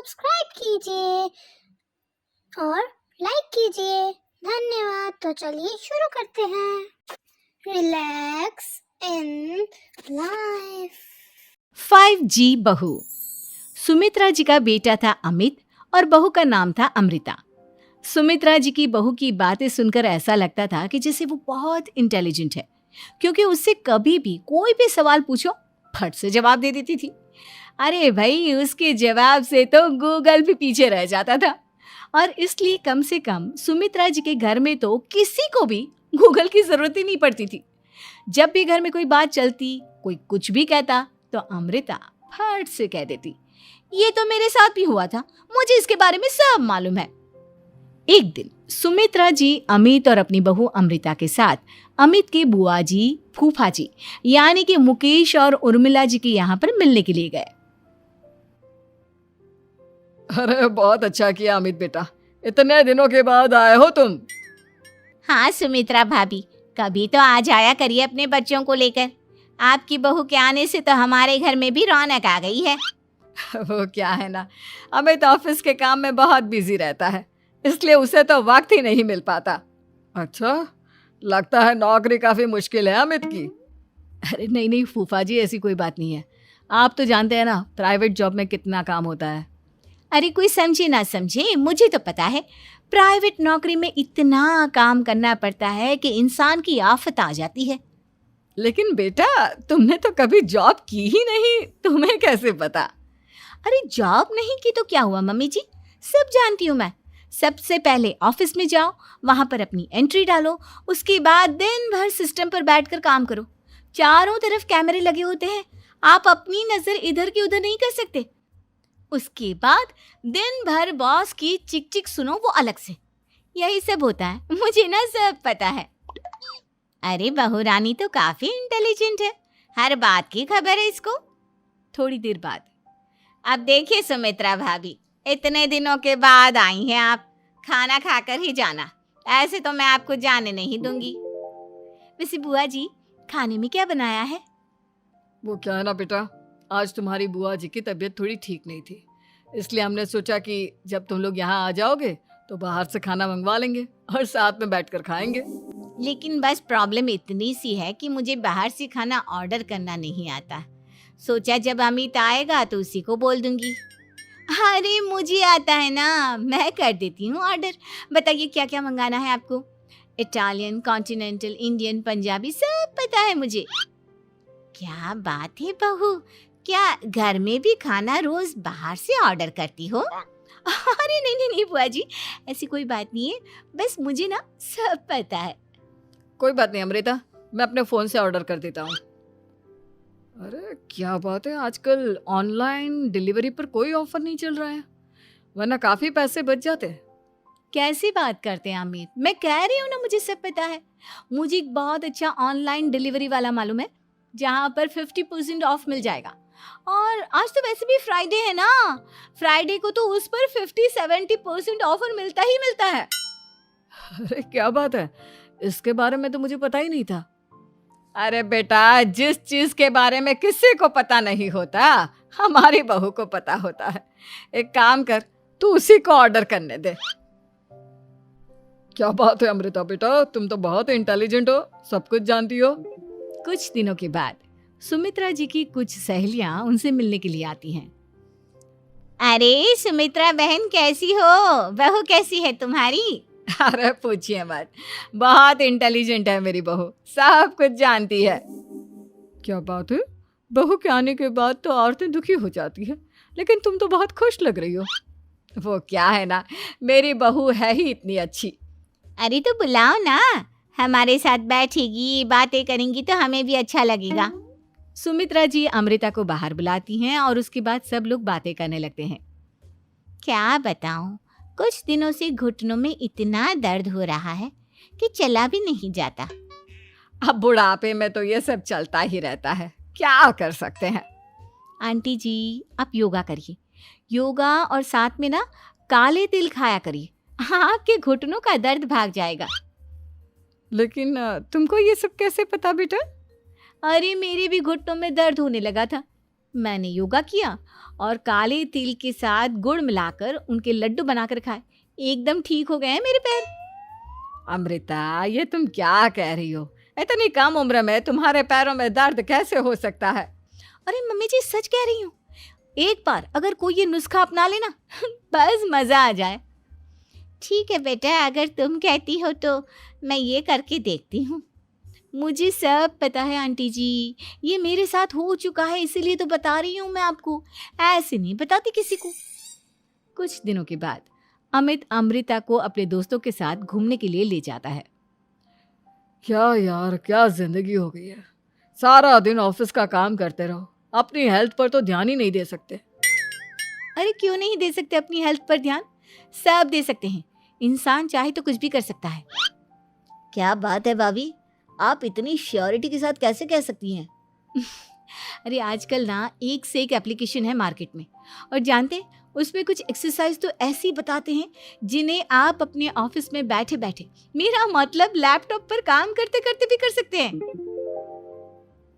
Subscribe कीजिए और like कीजिए। धन्यवाद। तो चलिए शुरू करते हैं। Relax in life. 5G बहू। सुमित्रा जी का बेटा था अमित और बहू का नाम था अमृता। सुमित्रा जी की बहू की बातें सुनकर ऐसा लगता था कि जैसे वो बहुत इंटेलिजेंट है, क्योंकि उससे कभी भी कोई भी सवाल पूछो फट से जवाब दे देती थी। अरे भाई, उसके जवाब से तो गूगल भी पीछे रह जाता था। और इसलिए कम से कम सुमित्रा जी के घर में तो किसी को भी गूगल की जरूरत ही नहीं पड़ती थी। जब भी घर में कोई बात चलती, कोई कुछ भी कहता, तो अमृता फट से कह देती, ये तो मेरे साथ भी हुआ था, मुझे इसके बारे में सब मालूम है। एक दिन सुमित्रा जी अमित और अपनी बहू अमृता के साथ अमित के बुआ जी, फूफा जी यानी कि मुकेश और उर्मिला जी के यहाँ पर मिलने के लिए गए। अरे बहुत अच्छा किया अमित बेटा, इतने दिनों के बाद आए हो तुम। हाँ सुमित्रा भाभी, कभी तो आ जाया करिए अपने बच्चों को लेकर। आपकी बहू के आने से तो हमारे घर में भी रौनक आ गई है। वो क्या है ना, अमित ऑफिस के काम में बहुत बिजी रहता है, इसलिए उसे तो वक्त ही नहीं मिल पाता। अच्छा, लगता है नौकरी काफी मुश्किल है अमित की। अरे नहीं नहीं फूफा जी, ऐसी कोई बात नहीं है। आप तो जानते हैं ना प्राइवेट जॉब में कितना काम होता है। अरे कोई समझे ना समझे, मुझे तो पता है प्राइवेट नौकरी में इतना काम करना पड़ता है कि इंसान की आफत आ जाती है। लेकिन बेटा, तुमने तो कभी जॉब की ही नहीं, तुम्हें कैसे पता? अरे जॉब नहीं की तो क्या हुआ मम्मी जी, सब जानती हूँ मैं। सबसे पहले ऑफिस में जाओ, वहां पर अपनी एंट्री डालो, उसके बाद दिन भर सिस्टम पर बैठकर काम करो। चारों तरफ कैमरे लगे होते हैं, आप अपनी नजर इधर की उधर नहीं कर सकते। उसके बाद दिन भर बॉस की चिक चिक सुनो, वो अलग से। यही सब होता है, मुझे ना सब पता है। अरे बहू रानी तो काफी इंटेलिजेंट है, हर बात की खबर है इसको। थोड़ी देर बाद, अब देखिए सुमित्रा भाभी, इतने दिनों के बाद आई हैं आप, खाना खाकर ही जाना, ऐसे तो मैं आपको जाने नहीं दूंगी। वैसे बुआ जी, खाने में क्या बनाया है? वो क्या है ना बेटा, आज तुम्हारी बुआ जी की तबीयत थोड़ी ठीक नहीं थी, इसलिए हमने सोचा कि जब तुम लोग यहाँ आ जाओगे तो बाहर से खाना मंगवा लेंगे और साथ में बैठकर खाएंगे। लेकिन बस प्रॉब्लम इतनी सी है कि मुझे बाहर से खाना ऑर्डर करना नहीं आता। सोचा जब अमित आएगा तो उसी को बोल दूंगी। अरे मुझे आता है ना, मैं कर देती हूँ ऑर्डर। बताइए क्या क्या मंगाना है आपको? इटालियन, कॉन्टिनेंटल, इंडियन, पंजाबी, सब पता है मुझे। क्या बात है बहू, क्या घर में भी खाना रोज बाहर से ऑर्डर करती हो? अरे नहीं नहीं नहीं बुआ जी, ऐसी कोई बात नहीं है, बस मुझे ना सब पता है। कोई बात नहीं अमृता, मैं अपने फोन से ऑर्डर कर देता हूँ। अरे क्या बात है, आजकल ऑनलाइन डिलीवरी पर कोई ऑफर नहीं चल रहा है, वरना काफी पैसे बच जाते। कैसी बात करते हैं अमित, मैं कह रही हूँ ना मुझे सब पता है। मुझे एक बहुत अच्छा ऑनलाइन डिलीवरी वाला मालूम है, जहाँ पर 50% ऑफ मिल जाएगा। और आज तो वैसे भी फ्राइडे है ना, फ्राइडे को तो उस पर 50-70% ऑफर मिलता ही मिलता है। अरे क्या बात है, इसके बारे में तो मुझे पता ही नहीं था। अरे बेटा, जिस चीज के बारे में किसी को पता नहीं होता, हमारी बहू को पता होता है। एक काम कर, तू उसी को ऑर्डर करने दे। क्या बात है अमृता बेटा, तुम तो बहुत इंटेलिजेंट हो, सब कुछ जानती हो। कुछ दिनों के बाद सुमित्रा जी की कुछ सहेलियां उनसे मिलने के लिए आती हैं। अरे सुमित्रा बहन कैसी हो, बहू कैसी है तुम्हारी? अरे पूछिए मत, बहुत इंटेलिजेंट है मेरी बहू, सब कुछ जानती है। क्या बात है, बहू के आने के बाद तो औरतें दुखी हो जाती है, लेकिन तुम तो बहुत खुश लग रही हो। वो क्या है ना, मेरी बहू है ही इतनी अच्छी। अरे तो बुलाओ ना, हमारे साथ बैठेगी, बातें करेंगी तो हमें भी अच्छा लगेगा। सुमित्रा जी अमृता को बाहर बुलाती हैं और उसके बाद सब लोग बातें करने लगते हैं। क्या बताऊं, कुछ दिनों से घुटनों में इतना दर्द हो रहा है कि चला भी नहीं जाता। अब बुढ़ापे में तो ये सब चलता ही रहता है, क्या कर सकते हैं। आंटी जी, आप योगा करिए, योगा और साथ में ना काले तिल खाया करिए, आपके घुटनों का दर्द भाग जाएगा। लेकिन तुमको ये सब कैसे पता बेटा? अरे मेरे भी घुटनों में दर्द होने लगा था, मैंने योगा किया और काले तिल के साथ गुड़ मिलाकर उनके लड्डू बनाकर खाए। एकदम ठीक हो गए हैं मेरे पैर। अमृता, ये तुम क्या कह रही हो? इतनी कम उम्र में तुम्हारे पैरों में दर्द कैसे हो सकता है? अरे मम्मी जी, सच कह रही हूँ। एक बार अगर कोई ये नुस्खा अपना लेना बस मजा आ जाए। ठीक है बेटा, अगर तुम कहती हो तो मैं ये करके देखती हूँ। मुझे सब पता है आंटी जी, ये मेरे साथ हो चुका है, इसीलिए तो बता रही हूँ मैं आपको, ऐसे नहीं बताती किसी को। कुछ दिनों के बाद अमित अमृता को अपने दोस्तों के साथ घूमने के लिए ले जाता है। क्या यार, क्या जिंदगी हो गई है। सारा दिन ऑफिस का काम करते रहो, अपनी हेल्थ पर तो ध्यान ही नहीं दे सकते। अरे क्यों नहीं दे सकते अपनी हेल्थ पर ध्यान? सब दे सकते हैं। इंसान चाहे तो कुछ भी कर सकता है। क्या बात है भाभी, आप इतनी श्योरिटी के साथ कैसे कह सकती हैं? अरे आजकल ना एक से एक एप्लीकेशन है मार्केट में, और जानते हैं उसमें कुछ एक्सरसाइज तो ऐसी बताते हैं जिन्हें आप अपने ऑफिस में बैठे बैठे, मेरा मतलब लैपटॉप पर काम करते करते भी कर सकते हैं।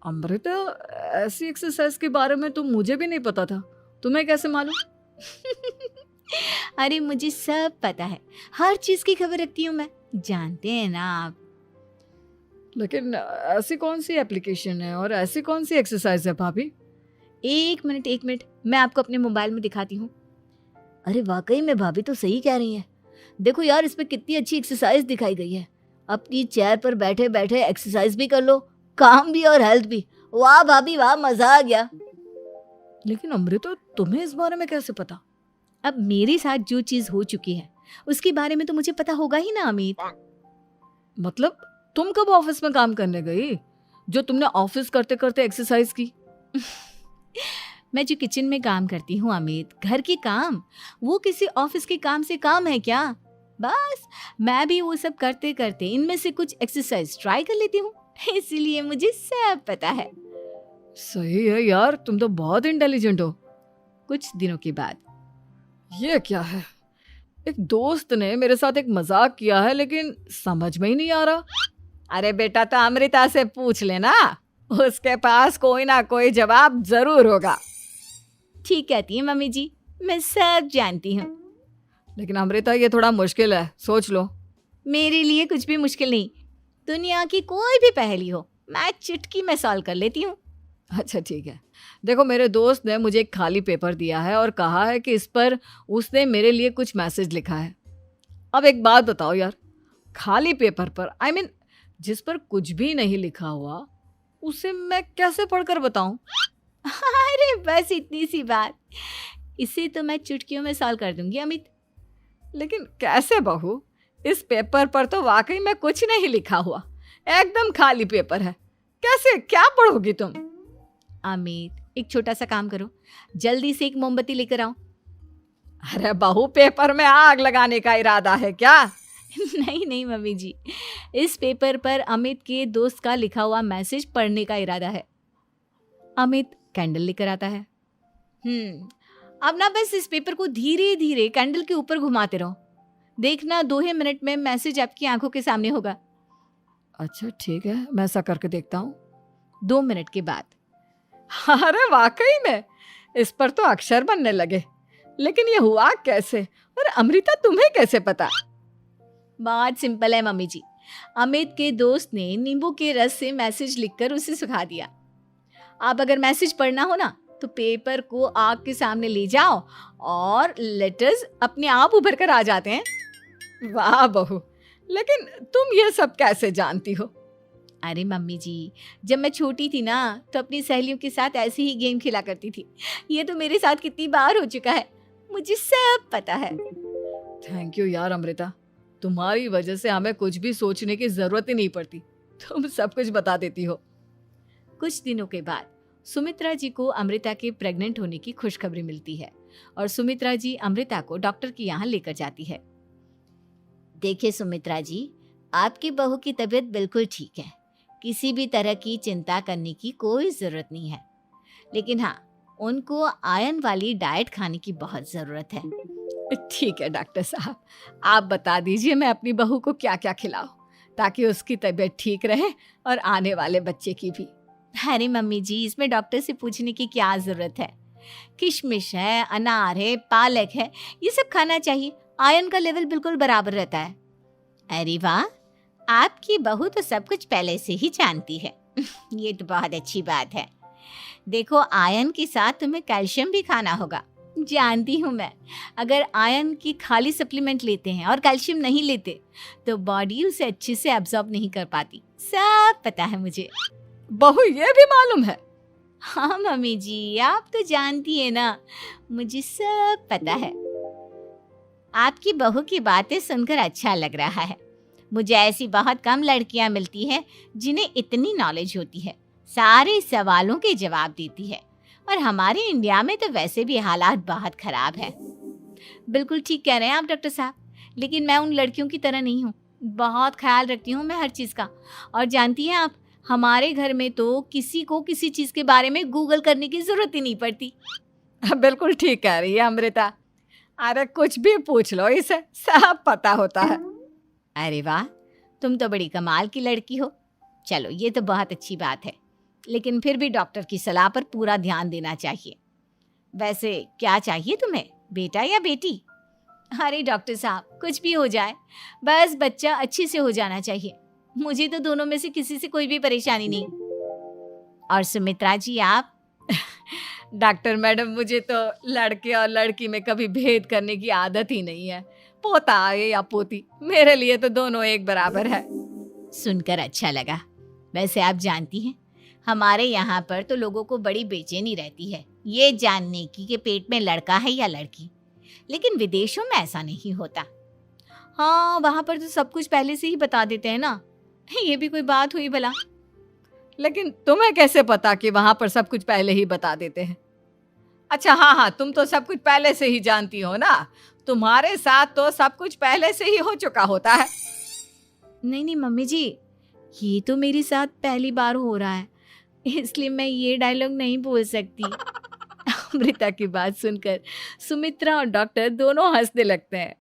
अमृता, ऐसी एक्सरसाइज के बारे में तो मुझे भी नहीं पता था, तुम्हें कैसे मालूम? अरे मुझे सब पता है, हर चीज की खबर रखती हूँ मैं, जानते हैं ना आप। लेकिन ऐसी कौन सी एप्लीकेशन है और ऐसी कौन सी एक्सरसाइज है भाभी? एक मिनट, मैं आपको अपने मोबाइल में दिखाती हूँ। अरे वाकई में भाभी तो सही कह रही हैं। देखो यार, इसमें कितनी अच्छी एक्सरसाइज दिखाई गई है। अपनी चेयर पर बैठे बैठे एक्सरसाइज भी कर लो, काम भी और हेल्थ भी। वाह भाभी वाह, मजा आ गया। लेकिन अमृता, तुम्हें इस बारे में कैसे पता? अब मेरे साथ जो चीज हो चुकी है उसके बारे में तो मुझे पता होगा ही ना अमित। मतलब तुम कब ऑफिस में काम करने गई जो तुमने ऑफिस करते करते एक्सरसाइज की? मैं जो किचन में काम करती हूँ अमित, घर के काम, वो किसी ऑफिस के काम से काम है क्या? बस मैं भी वो सब करते करते इनमें से कुछ एक्सरसाइज ट्राई कर लेती हूँ, इसीलिए मुझे सब पता है। सही है यार, तुम तो बहुत इंटेलिजेंट हो। कुछ दिनों के बाद ये क्या है? एक दोस्त ने मेरे साथ एक मजाक किया है, लेकिन समझ में ही नहीं आ रहा। अरे बेटा, तो अमृता से पूछ लेना, उसके पास कोई ना कोई जवाब जरूर होगा। ठीक कहती है मम्मी जी, मैं सब जानती हूँ। लेकिन अमृता, ये थोड़ा मुश्किल है, सोच लो। मेरे लिए कुछ भी मुश्किल नहीं, दुनिया की कोई भी पहेली हो मैं चुटकी में सॉल्व कर लेती हूँ। अच्छा ठीक है, देखो मेरे दोस्त ने मुझे एक खाली पेपर दिया है और कहा है कि इस पर उसने मेरे लिए कुछ मैसेज लिखा है। अब एक बात बताओ यार, खाली पेपर पर, I mean, जिस पर कुछ भी नहीं लिखा हुआ, उसे मैं कैसे पढ़कर बताऊं? अरे बस इतनी सी बात, इसे तो मैं चुटकियों में सॉल्व कर दूंगी अमित। लेकिन कैसे बहू? इस पेपर पर तो वाकई में कुछ नहीं लिखा हुआ, एकदम खाली पेपर है। कैसे, क्या पढ़ोगी तुम? अमित, एक छोटा सा काम करो, जल्दी से एक मोमबत्ती लेकर आओ। अरे बहू, पेपर में आग लगाने का इरादा है क्या? नहीं मम्मी जी, इस पेपर पर अमित के दोस्त का लिखा हुआ मैसेज पढ़ने का इरादा है। अमित कैंडल लेकर आता है। अब ना बस इस पेपर को धीरे धीरे कैंडल के ऊपर घुमाते रहो, देखना 2 ही मिनट में मैसेज आपकी आंखों के सामने होगा। अच्छा ठीक है, मैं ऐसा करके देखता हूँ। 2 मिनट के बाद अरे वाकई में इस पर तो अक्षर बनने लगे, लेकिन ये हुआ कैसे? और अमृता, तुम्हें कैसे पता? बहुत सिंपल है मम्मी जी, अमित के दोस्त ने नींबू के रस से मैसेज लिखकर उसे सुखा दिया। आप अगर मैसेज पढ़ना हो ना तो पेपर को आग के सामने ले जाओ और लेटर्स अपने आप उभर कर आ जाते हैं। वाह बहू, लेकिन तुम ये सब कैसे जानती हो? अरे मम्मी जी, जब मैं छोटी थी ना तो अपनी सहेलियों के साथ ऐसे ही गेम खेला करती थी। ये तो मेरे साथ कितनी बार हो चुका है, मुझे सब पता है। थैंक यू यार अमृता, तुम्हारी वजह से हमें कुछ भी सोचने की जरूरत ही नहीं पड़ती, तुम सब कुछ बता देती हो। कुछ दिनों के बाद सुमित्रा जी को अमृता के प्रेग्नेंट होने की खुशखबरी मिलती है और सुमित्रा जी अमृता को डॉक्टर के यहाँ लेकर जाती है। देखिए सुमित्रा जी, आपकी बहू की तबीयत बिल्कुल ठीक है, किसी भी तरह की चिंता करने की कोई ज़रूरत नहीं है। लेकिन हाँ, उनको आयरन वाली डाइट खाने की बहुत ज़रूरत है। ठीक है डॉक्टर साहब, आप बता दीजिए मैं अपनी बहू को क्या क्या खिलाऊं ताकि उसकी तबीयत ठीक रहे और आने वाले बच्चे की भी। अरे मम्मी जी, इसमें डॉक्टर से पूछने की क्या ज़रूरत है, किशमिश है, अनार है, पालक है, ये सब खाना चाहिए। आयरन का लेवल बिल्कुल बराबर रहता है। अरे वाह, आपकी बहू तो सब कुछ पहले से ही जानती है। ये तो बहुत अच्छी बात है। देखो, आयरन के साथ तुम्हें कैल्शियम भी खाना होगा। जानती हूँ मैं, अगर आयरन की खाली सप्लीमेंट लेते हैं और कैल्शियम नहीं लेते तो बॉडी उसे अच्छे से एब्जॉर्ब नहीं कर पाती। सब पता है मुझे। बहू ये भी मालूम है? हाँ मम्मी जी, आप तो जानती है ना, मुझे सब पता है। आपकी बहू की बातें सुनकर अच्छा लग रहा है। मुझे ऐसी बहुत कम लड़कियां मिलती हैं जिन्हें इतनी नॉलेज होती है, सारे सवालों के जवाब देती है। और हमारे इंडिया में तो वैसे भी हालात बहुत खराब है। बिल्कुल ठीक कह रहे हैं आप डॉक्टर साहब, लेकिन मैं उन लड़कियों की तरह नहीं हूँ। बहुत ख्याल रखती हूँ मैं हर चीज़ का। और जानती हैं आप, हमारे घर में तो किसी को किसी चीज़ के बारे में गूगल करने की ज़रूरत ही नहीं पड़ती। बिल्कुल ठीक कह रही है अमृता। अरे कुछ भी पूछ लो, इसे सब पता होता है। अरे वाह, तुम तो बड़ी कमाल की लड़की हो। चलो, ये तो बहुत अच्छी बात है, लेकिन फिर भी डॉक्टर की सलाह पर पूरा ध्यान देना चाहिए। वैसे क्या चाहिए तुम्हें, बेटा या बेटी? अरे डॉक्टर साहब, कुछ भी हो जाए, बस बच्चा अच्छे से हो जाना चाहिए। मुझे तो दोनों में से किसी से कोई भी परेशानी नहीं। और सुमित्रा जी, आप? डॉक्टर मैडम, मुझे तो लड़के और लड़की में कभी भेद करने की आदत ही नहीं है। पोता आए या पोती, मेरे लिए तो दोनों एक बराबर है। सुनकर अच्छा लगा। वैसे आप जानती हैं, हमारे यहाँ पर तो लोगों को बड़ी बेचैनी रहती है ये जानने की कि पेट में लड़का है या लड़की, लेकिन विदेशों में ऐसा नहीं होता। हाँ, वहाँ पर तो सब कुछ पहले से ही बता देते हैं ना। ये भी कोई बात हुई भला? लेकिन तुम्हें कैसे पता कि वहां पर सब कुछ पहले ही बता देते हैं? अच्छा हाँ, तुम तो सब कुछ पहले से ही जानती हो ना। तुम्हारे साथ तो सब कुछ पहले से ही हो चुका होता है। नहीं मम्मी जी, ये तो मेरे साथ पहली बार हो रहा है, इसलिए मैं ये डायलॉग नहीं बोल सकती। अमृता की बात सुनकर सुमित्रा और डॉक्टर दोनों हंसने लगते हैं।